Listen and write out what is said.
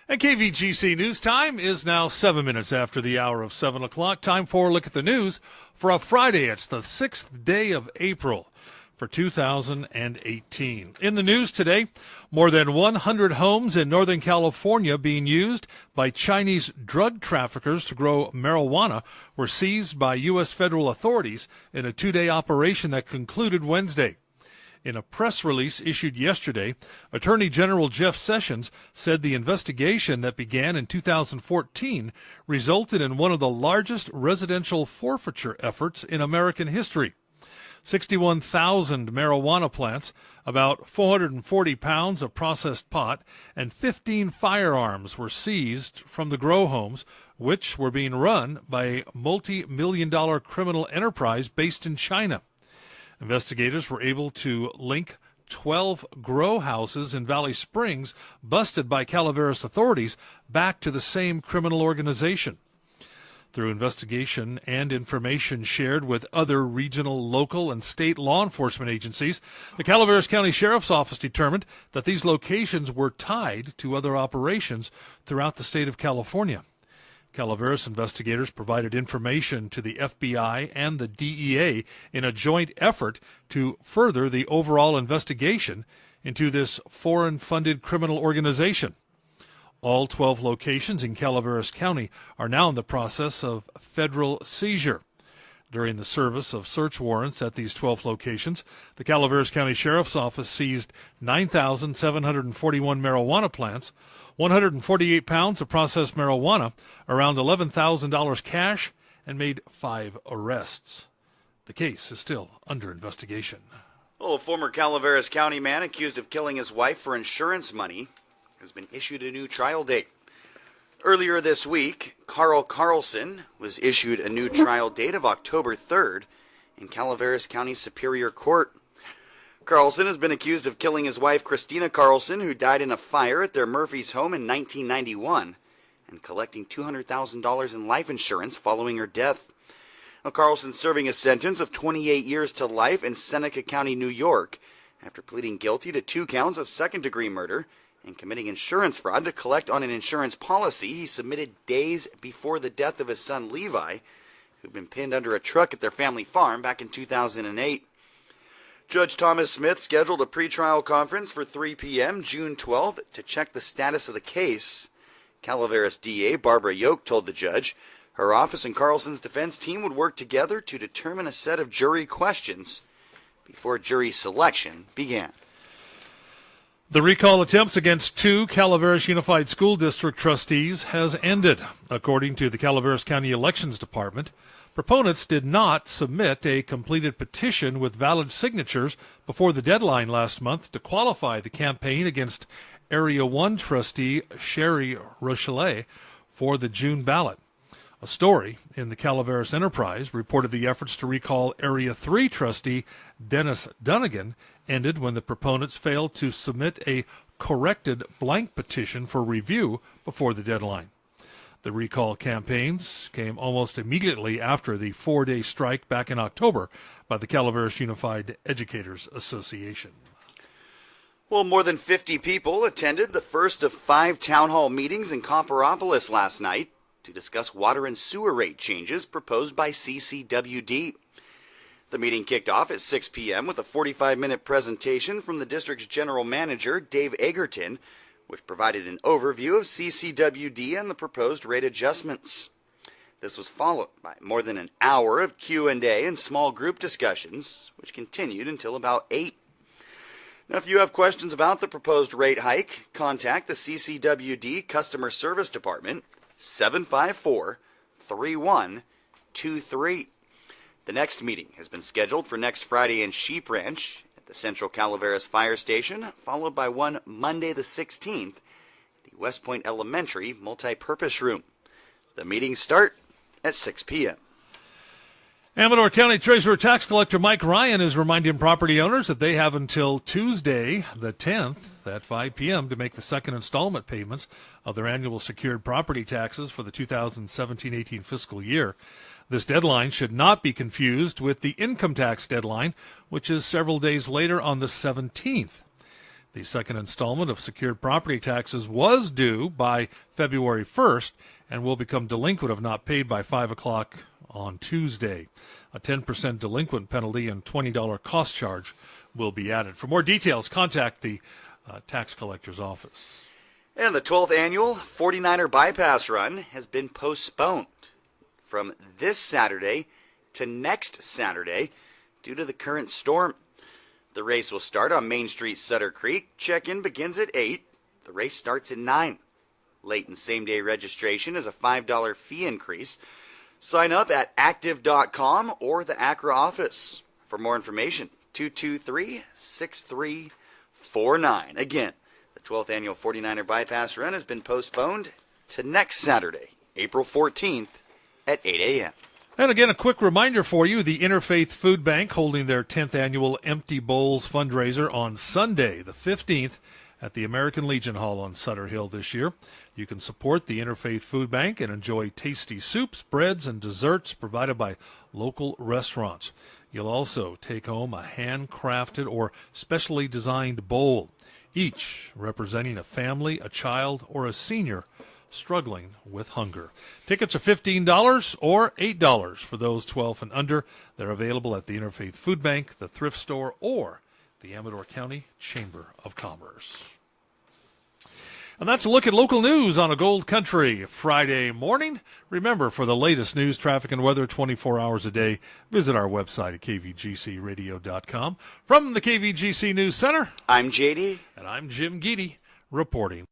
And KVGC News Time is now 7 minutes after the hour of 7 o'clock. Time for a look at the news for a Friday. It's the 6th day of April for 2018. In the news today, more than 100 homes in Northern California being used by Chinese drug traffickers to grow marijuana were seized by U.S. federal authorities in a two-day operation that concluded Wednesday. In a press release issued yesterday, Attorney General Jeff Sessions said the investigation that began in 2014 resulted in one of the largest residential forfeiture efforts in American history. 61,000 marijuana plants, about 440 pounds of processed pot, and 15 firearms were seized from the grow homes, which were being run by a multi-million-dollar criminal enterprise based in China. Investigators were able to link 12 grow houses in Valley Springs busted by Calaveras authorities back to the same criminal organization. Through investigation and information shared with other regional, local, and state law enforcement agencies, the Calaveras County Sheriff's Office determined that these locations were tied to other operations throughout the state of California. Calaveras investigators provided information to the FBI and the DEA in a joint effort to further the overall investigation into this foreign-funded criminal organization. All 12 locations in Calaveras County are now in the process of federal seizure. During the service of search warrants at these 12 locations, the Calaveras County Sheriff's Office seized 9,741 marijuana plants, 148 pounds of processed marijuana, around $11,000 cash, and made 5 arrests. The case is still under investigation. Well, a former Calaveras County man accused of killing his wife for insurance money has been issued a new trial date. Earlier this week, Carl Carlson was issued a new trial date of October 3rd in Calaveras County Superior Court. Carlson has been accused of killing his wife, Christina Carlson, who died in a fire at their Murphy's home in 1991, and collecting $200,000 in life insurance following her death. Now, Carlson's serving a sentence of 28 years to life in Seneca County, New York, after pleading guilty to 2 counts of second-degree murder and committing insurance fraud to collect on an insurance policy he submitted days before the death of his son Levi, who'd been pinned under a truck at their family farm back in 2008. Judge Thomas Smith scheduled a pretrial conference for 3 p.m. June 12th to check the status of the case. Calaveras DA Barbara Yoke told the judge her office and Carlson's defense team would work together to determine a set of jury questions before jury selection began. The recall attempts against 2 Calaveras Unified School District trustees has ended. According to the Calaveras County Elections Department, proponents did not submit a completed petition with valid signatures before the deadline last month to qualify the campaign against Area 1 trustee Sherry Rochelet for the June ballot. A story in the Calaveras Enterprise reported the efforts to recall Area 3 trustee Dennis Dunnigan ended when the proponents failed to submit a corrected blank petition for review before the deadline. The recall campaigns came almost immediately after the 4-day strike back in October by the Calaveras Unified Educators Association. Well, more than 50 people attended the first of 5 town hall meetings in Copperopolis last night to discuss water and sewer rate changes proposed by CCWD. The meeting kicked off at 6 p.m. with a 45-minute presentation from the district's general manager, Dave Egerton, which provided an overview of CCWD and the proposed rate adjustments. This was followed by more than an hour of Q&A and small group discussions, which continued until about 8. Now, if you have questions about the proposed rate hike, contact the CCWD Customer Service Department, 754-3123. The next meeting has been scheduled for next Friday in Sheep Ranch at the Central Calaveras Fire Station, followed by one Monday the 16th at the West Point Elementary Multi-Purpose Room. The meetings start at 6 p.m. Amador County Treasurer Tax Collector Mike Ryan is reminding property owners that they have until Tuesday, the 10th, at 5 p.m. to make the second installment payments of their annual secured property taxes for the 2017-18 fiscal year. This deadline should not be confused with the income tax deadline, which is several days later on the 17th. The second installment of secured property taxes was due by February 1st and will become delinquent if not paid by 5 o'clock on Tuesday. A 10% delinquent penalty and $20 cost charge will be added. For more details, contact the tax collector's office. And the 12th annual 49er Bypass Run has been postponed from this Saturday to next Saturday due to the current storm. The race will start on Main Street, Sutter Creek. Check-in begins at 8. The race starts at 9. Late and same-day registration is a $5 fee increase. Sign up at active.com or the Accra office. For more information, 223-6349. Again, the 12th annual 49er Bypass Run has been postponed to next Saturday, April 14th at 8 a.m. And again, a quick reminder for you, the Interfaith Food Bank holding their 10th annual Empty Bowls fundraiser on Sunday, the 15th, at the American Legion Hall on Sutter Hill this year. You can support the Interfaith Food Bank and enjoy tasty soups, breads, and desserts provided by local restaurants. You'll also take home a handcrafted or specially designed bowl, each representing a family, a child, or a senior struggling with hunger. Tickets are $15 or $8 for those 12 and under. They're available at the Interfaith Food Bank, the thrift store, or the Amador County Chamber of Commerce. And that's a look at local news on a Gold Country Friday morning. Remember, for the latest news, traffic, and weather 24 hours a day, visit our website at kvgcradio.com. From the KVGC News Center, I'm JD. And I'm Jim Geedy, reporting.